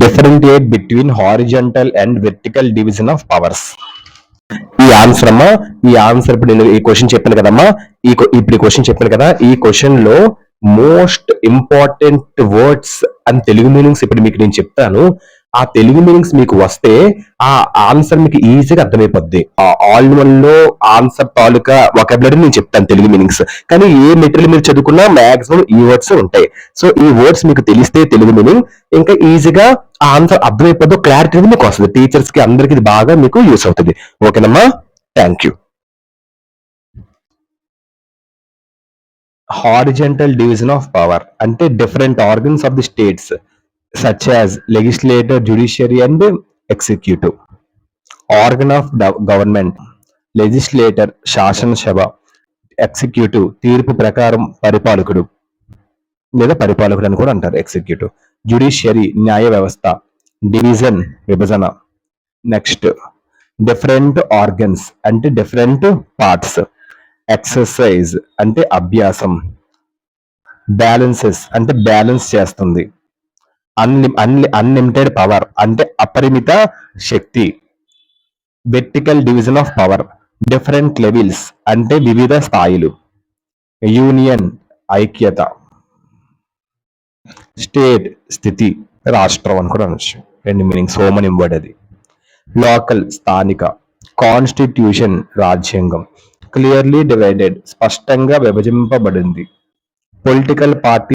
Differentiate between horizontal and vertical division of powers. ఈ answer అమ్మా, ఈ ఆన్సర్ ఇప్పుడు నేను ఈ క్వశ్చన్ చెప్పాను కదమ్మా, ఇప్పుడు ఈ క్వశ్చన్ చెప్పాను కదా, ఈ క్వశ్చన్ లో most important words and Telugu meanings ఇప్పుడు మీకు నేను చెప్తాను. ఆ తెలుగు మీనింగ్స్ మీకు వస్తే ఆ ఆన్సర్ మీకు ఈజీగా అర్థమైపోద్ది. ఆ ఆల్ వన్ లో ఆన్సర్ తాలూకా వొకాబులరీ నేను చెప్తాను తెలుగు మీనింగ్స్. కానీ ఏ మెటీరియల్ మీరు చదువుకున్నా మాక్సిమం ఈ వర్డ్స్ ఉంటాయి. సో ఈ వర్డ్స్ మీకు తెలిస్తే తెలుగు మీనింగ్ ఇంకా ఈజీగా ఆ ఆన్సర్ అర్థమైపోద్దు, క్లారిటీ మీకు వస్తుంది. టీచర్స్ కి అందరికి ఇది బాగా మీకు యూస్ అవుతుంది. ఓకేనమ్మా, thank you. Horizontal division of power అంటే different organs of the states such as legislature, judiciary and executive. Organ of government, legislator శాసన సభ, ఎగ్జిక్యూటివ్ తీర్పు ప్రకారం పరిపాలకుడు లేదా పరిపాలకుడు అని కూడా అంటారు ఎగ్జిక్యూటివ్. జ్యుడిషియరీ న్యాయ వ్యవస్థ, డివిజన్ విభజన. నెక్స్ట్ డిఫరెంట్ ఆర్గన్స్ అంటే డిఫరెంట్ పార్ట్స్, ఎక్సర్సైజ్ అంటే అభ్యాసం, బ్యాలెన్సెస్ అంటే బ్యాలెన్స్ చేస్తుంది, అన్లిమిటెడ్ పవర్ అంటే అపరిమిత శక్తి, vertical division of power different levels అంటే వివిధ స్థాయిలు, యూనియన్ ఐక్యత, స్టేట్ స్థితి రాష్ట్రం అని కూడా అనొచ్చు. రెండు మీనింగ్స్ హోమన్ ఇంవర్డ్ అది. లోకల్ స్థానిక, కాన్స్టిట్యూషన్ రాజ్యాంగం, క్లియర్లీ డివైడెడ్ స్పష్టంగా విభజింపబడింది, పొలిటికల్ పార్టీ